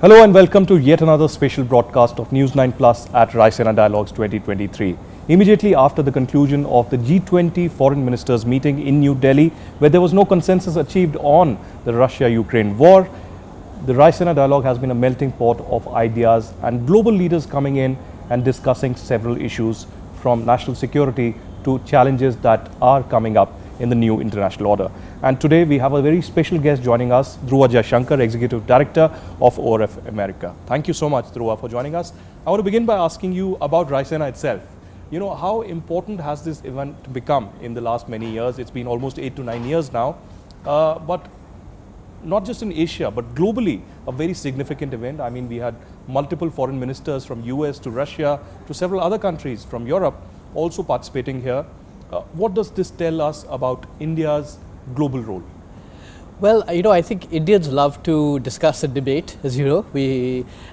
Hello and welcome to yet another special broadcast of News 9 Plus at Raisina Dialogues 2023. Immediately after the conclusion of the G20 foreign ministers meeting in New Delhi, where there was no consensus achieved on the Russia-Ukraine war, the Raisina Dialogue has been a melting pot of ideas and global leaders coming in and discussing several issues from national security to challenges that are coming up in the new international order. And today we have a very special guest joining us, Dhruva Jaishankar, Executive Director of ORF America. Thank you so much, Dhruva, for joining us. I want to begin by asking you about Raisina itself. You know, how important has this event become in the last many years? It's been almost 8 to 9 years now, but not just in Asia, but globally, a very significant event. I mean, we had multiple foreign ministers from US to Russia to several other countries from Europe also participating here. What does this tell us about India's global role? Well, I think Indians love to discuss and debate, as you know,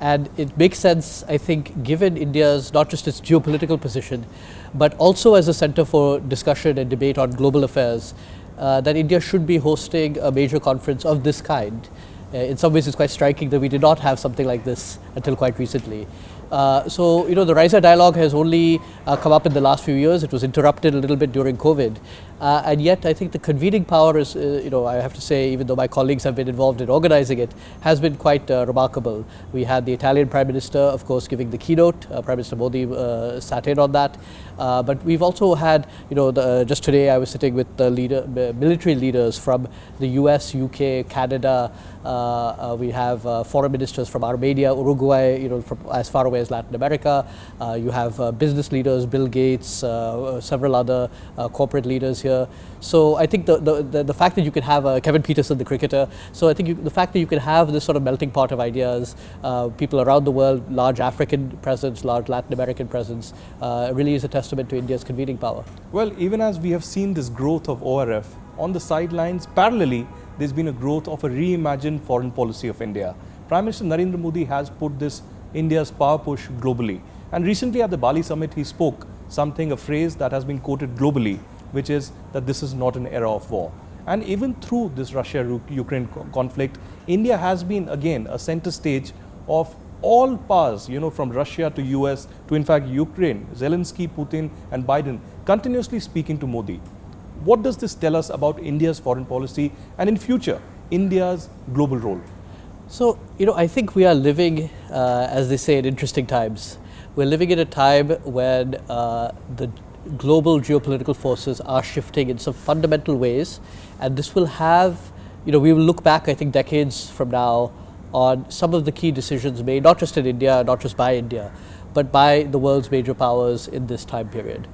and it makes sense, I think, given India's not just its geopolitical position, but also as a center for discussion and debate on global affairs, that India should be hosting a major conference of this kind. In some ways, it's quite striking that we did not have something like this until quite recently. So, the Raisina Dialogue has only come up in the last few years. It was interrupted a little bit during COVID. And yet, I think the convening power is, I have to say, even though my colleagues have been involved in organizing it, has been quite remarkable. We had the Italian Prime Minister, of course, giving the keynote. Prime Minister Modi sat in on that. But we've also had, just today I was sitting with the military leaders from the US, UK, Canada. We have foreign ministers from Armenia, Uruguay, from as far away as Latin America. You have business leaders, Bill Gates, several other corporate leaders here. So I think the fact that you can have Kevin Peterson, the cricketer, so I think the fact that you can have this sort of melting pot of ideas, people around the world, large African presence, large Latin American presence, really is a testament to India's convening power. Well, even as we have seen this growth of ORF, on the sidelines, parallelly, there's been a growth of a reimagined foreign policy of India. Prime Minister Narendra Modi has put this India's power push globally. And recently at the Bali summit, he spoke a phrase that has been quoted globally, which is that this is not an era of war. And even through this Russia-Ukraine conflict, India has been, again, a center stage of all powers, from Russia to US to, in fact, Ukraine, Zelensky, Putin, and Biden, continuously speaking to Modi. What does this tell us about India's foreign policy and, in future, India's global role? So, I think we are living, as they say, in interesting times. We're living in a time when the global geopolitical forces are shifting in some fundamental ways, and this will have, we will look back, I think, decades from now on some of the key decisions made, not just in India, not just by India, but by the world's major powers in this time period.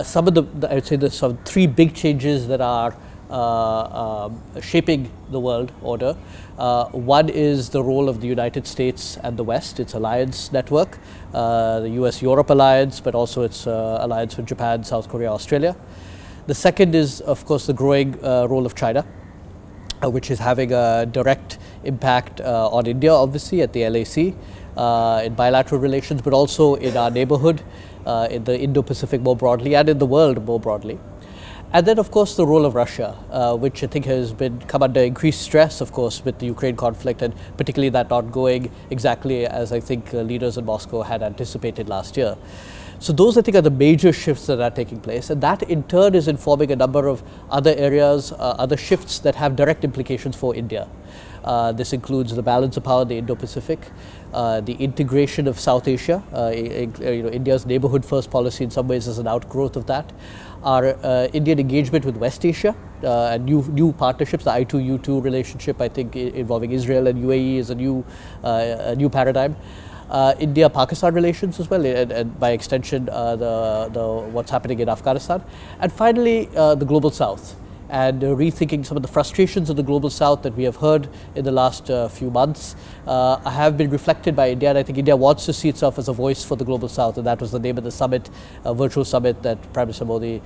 Some of I would say there's some three big changes that are shaping the world order. One is the role of the United States and the West, its alliance network, the US-Europe alliance, but also its alliance with Japan, South Korea, Australia. The second is, of course, the growing role of China, which is having a direct impact on India, obviously, at the LAC, in bilateral relations, but also in our neighborhood, in the Indo-Pacific more broadly, and in the world more broadly. And then, of course, the role of Russia, which I think has come under increased stress, of course, with the Ukraine conflict, and particularly that not going exactly as I think leaders in Moscow had anticipated last year. So those, I think, are the major shifts that are taking place, and that in turn is informing a number of other areas, other shifts that have direct implications for India. This includes the balance of power in the Indo-Pacific, the integration of South Asia, India's neighborhood-first policy in some ways is an outgrowth of that. Our Indian engagement with West Asia, and new partnerships, the I2U2 relationship, I think, involving Israel and UAE is a new paradigm. India-Pakistan relations as well, and by extension, what's happening in Afghanistan. And finally, the Global South, and rethinking some of the frustrations of the Global South that we have heard in the last few months have been reflected by India, and I think India wants to see itself as a voice for the Global South, and that was the name of the summit, virtual summit that Prime Minister Modi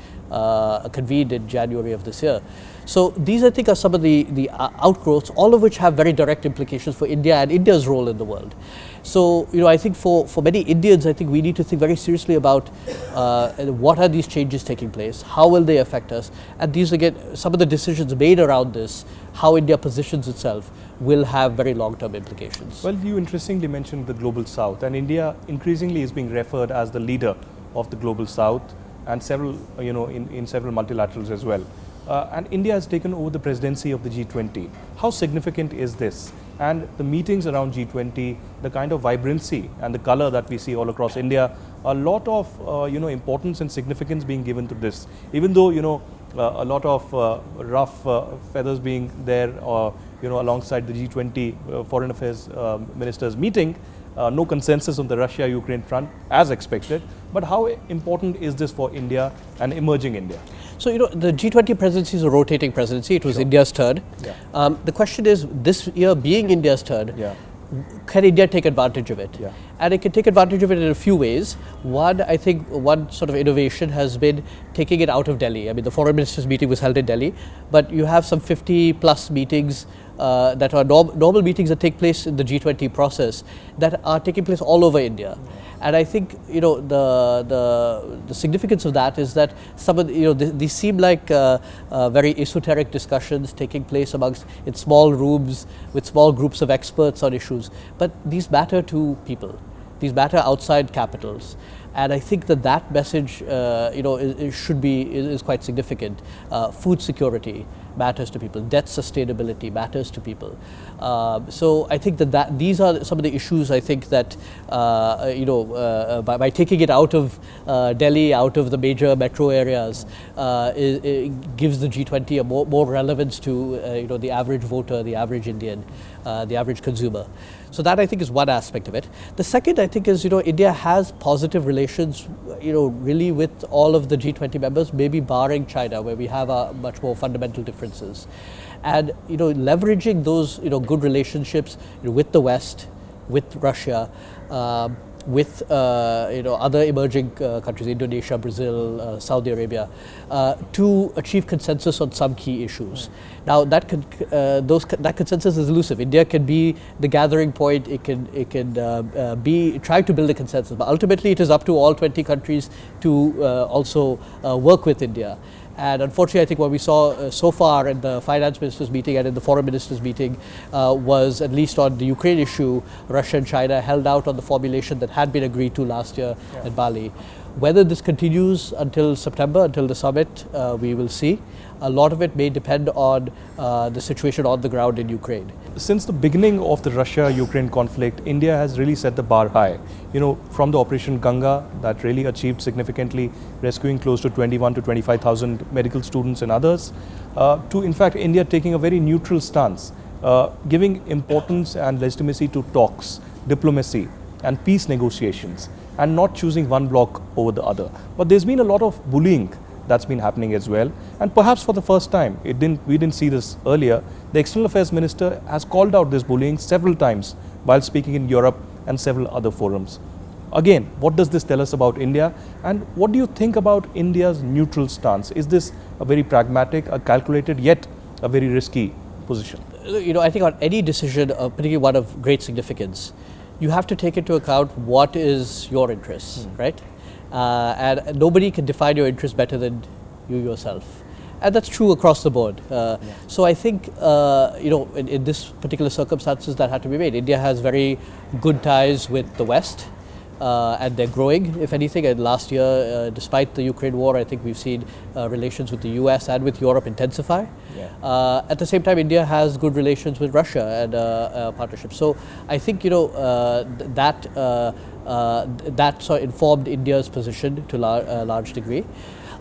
convened in January of this year. So these, I think, are some of the outgrowths, all of which have very direct implications for India and India's role in the world. So, I think for many Indians, I think we need to think very seriously about what are these changes taking place, how will they affect us, and these again some of the decisions made around this, how India positions itself, will have very long-term implications. Well, you interestingly mentioned the Global South, and India increasingly is being referred as the leader of the Global South, and several, in several multilaterals as well. And India has taken over the presidency of the G20. How significant is this? And the meetings around G20, the kind of vibrancy and the color that we see all across India, a lot of importance and significance being given to this. Even though a lot of rough feathers being there, alongside the G20 Foreign Affairs Ministers meeting, no consensus on the Russia-Ukraine front as expected. But how important is this for India and emerging India? So, the G20 presidency is a rotating presidency. It was India's turn. Yeah. The question is, this year being India's turn, can India take advantage of it? Yeah. And it can take advantage of it in a few ways. One, I think one sort of innovation has been taking it out of Delhi. I mean, the foreign ministers meeting was held in Delhi, but you have some 50 plus meetings that are normal meetings that take place in the G20 process that are taking place all over India. And I think the significance of that is that some of these seem like very esoteric discussions taking place in small rooms with small groups of experts on issues, but these matter to people. These matter outside capitals. And I think that message, is quite significant. Food security matters to people. Debt sustainability matters to people. So I think that these are some of the issues. I think that by taking it out of Delhi, out of the major metro areas, it gives the G20 a more relevance to the average voter, the average Indian, the average consumer. So that I think is one aspect of it. The second I think is India has positive relations really with all of the G20 members, maybe barring China, where we have much more fundamental differences, and leveraging those good relationships with the West, with Russia, with other emerging countries, Indonesia, Brazil, Saudi Arabia, to achieve consensus on some key issues. Now that consensus is elusive. India can be the gathering point. It can try to build a consensus, but ultimately it is up to all 20 countries to also work with India. And unfortunately, I think what we saw so far in the finance ministers meeting and in the foreign ministers meeting was, at least on the Ukraine issue, Russia and China held out on the formulation that had been agreed to last year at Bali. Whether this continues until September, until the summit, we will see. A lot of it may depend on the situation on the ground in Ukraine. Since the beginning of the Russia-Ukraine conflict, India has really set the bar high. From the Operation Ganga that really achieved significantly, rescuing close to 21 to 25,000 medical students and others, to in fact India taking a very neutral stance, giving importance and legitimacy to talks, diplomacy and peace negotiations, and not choosing one bloc over the other. But there's been a lot of bullying that's been happening as well, and perhaps for the first time, we didn't see this earlier. The External Affairs Minister has called out this bullying several times while speaking in Europe and several other forums. Again, what does this tell us about India, and what do you think about India's neutral stance? Is this a very pragmatic, a calculated, yet a very risky position? I think on any decision, particularly one of great significance, you have to take into account what is your interest, right? And nobody can define your interest better than you yourself. And that's true across the board. So I think, in this particular circumstances that had to be made. India has very good ties with the West, and they're growing, if anything. And last year, despite the Ukraine war, I think we've seen relations with the US and with Europe intensify. At the same time, India has good relations with Russia and partnership. So I think, that sort of informed India's position to a large degree.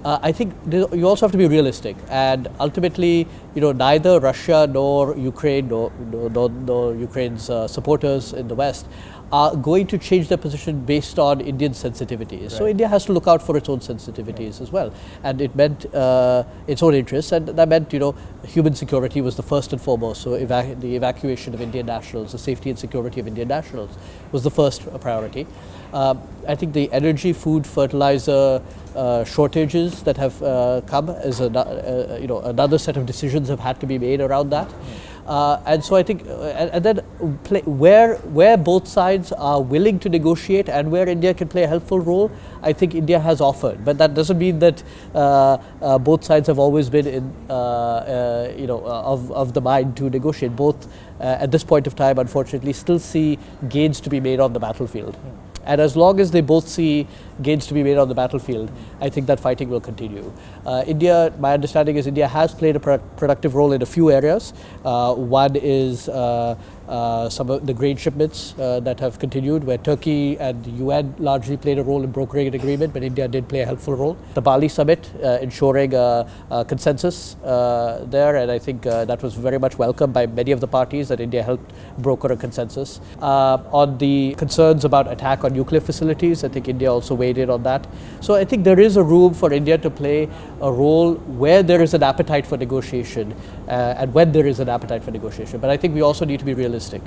I think you also have to be realistic, and ultimately, neither Russia nor Ukraine nor Ukraine's supporters in the West are going to change their position based on Indian sensitivities. Right. So India has to look out for its own sensitivities as well, and it meant its own interests, and that meant human security was the first and foremost. So the evacuation of Indian nationals, the safety and security of Indian nationals, was the first priority. I think the energy, food, fertilizer shortages that have come is another set of decisions have had to be made around that. And so I think, and then where both sides are willing to negotiate and where India can play a helpful role, I think India has offered. But that doesn't mean that both sides have always been in, of the mind to negotiate. Both at this point of time, unfortunately, still see gains to be made on the battlefield. And as long as they both see gains to be made on the battlefield, I think that fighting will continue. India, my understanding is India has played a productive role in a few areas. One is some of the grain shipments that have continued, where Turkey and the UN largely played a role in brokering an agreement, but India did play a helpful role. The Bali summit, ensuring a consensus there, and I think that was very much welcomed by many of the parties, that India helped broker a consensus. On the concerns about attack on nuclear facilities, I think India also weighed in on that. So I think there is a room for India to play a role where there is an appetite for negotiation and when there is an appetite for negotiation. But I think we also need to be realistic.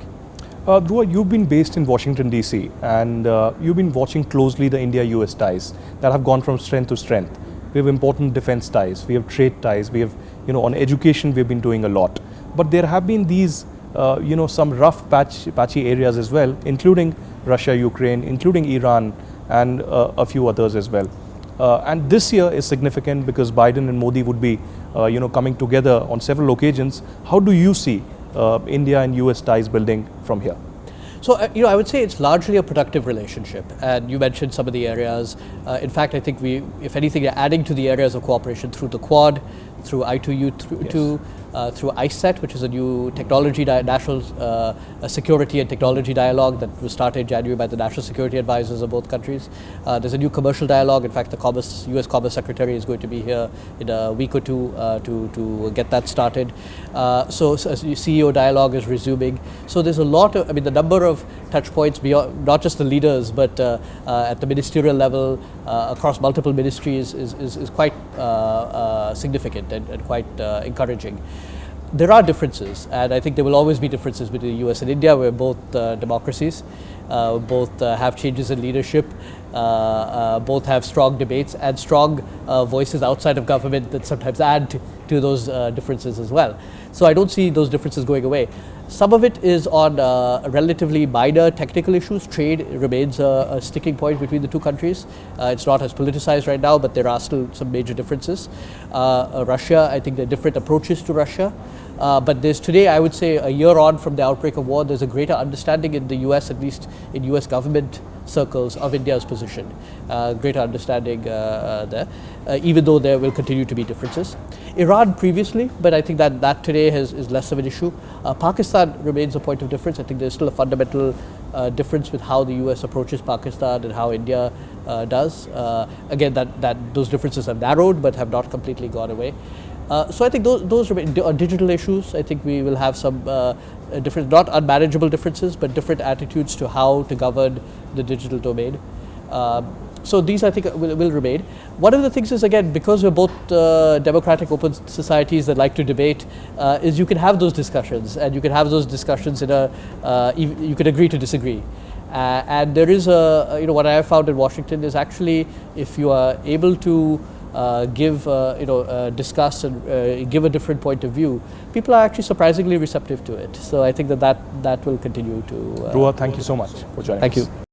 Dhruva, you've been based in Washington, D.C. and you've been watching closely the India-US ties that have gone from strength to strength. We have important defense ties, we have trade ties, we have, on education we've been doing a lot. But there have been these, some rough patchy areas as well, including Russia, Ukraine, including Iran, and a few others as well. And this year is significant because Biden and Modi would be, coming together on several occasions. How do you see India and US ties building from here? So, I would say it's largely a productive relationship, and you mentioned some of the areas. In fact, I think we, if anything, are adding to the areas of cooperation through the Quad, through I2U2, through ICET, which is a new technology national security and technology dialogue that was started in January by the national security advisors of both countries. There's a new commercial dialogue. In fact, the US Commerce Secretary is going to be here in a week or two to get that started. So CEO dialogue is resuming. So there's a lot of, the number of touch points beyond, not just the leaders, but at the ministerial level, across multiple ministries is quite significant and quite encouraging. There are differences, and I think there will always be differences between the US and India. We're both democracies, both have changes in leadership, both have strong debates and strong voices outside of government that sometimes add to those differences as well. So I don't see those differences going away. Some of it is on relatively minor technical issues. Trade remains a sticking point between the two countries. It's not as politicized right now, but there are still some major differences. Russia, I think there are different approaches to Russia. But there's today, I would say, a year on from the outbreak of war, there's a greater understanding in the US, at least in US government circles, of India's position. Greater understanding there, even though there will continue to be differences. Iran previously, but I think that today is less of an issue. Pakistan remains a point of difference. I think there's still a fundamental difference with how the US approaches Pakistan and how India does. Again, those differences have narrowed but have not completely gone away. So I think those remain. On digital issues, I think we will have some different, not unmanageable differences, but different attitudes to how to govern the digital domain. So these, I think, will remain. One of the things is, again, because we're both democratic open societies that like to debate, is you can have those discussions, and you can have those discussions in you can agree to disagree. And there is what I have found in Washington is actually, if you are able to discuss and give a different point of view, people are actually surprisingly receptive to it. So I think that will continue to. Dhruva, thank you so much for joining us. Thank you.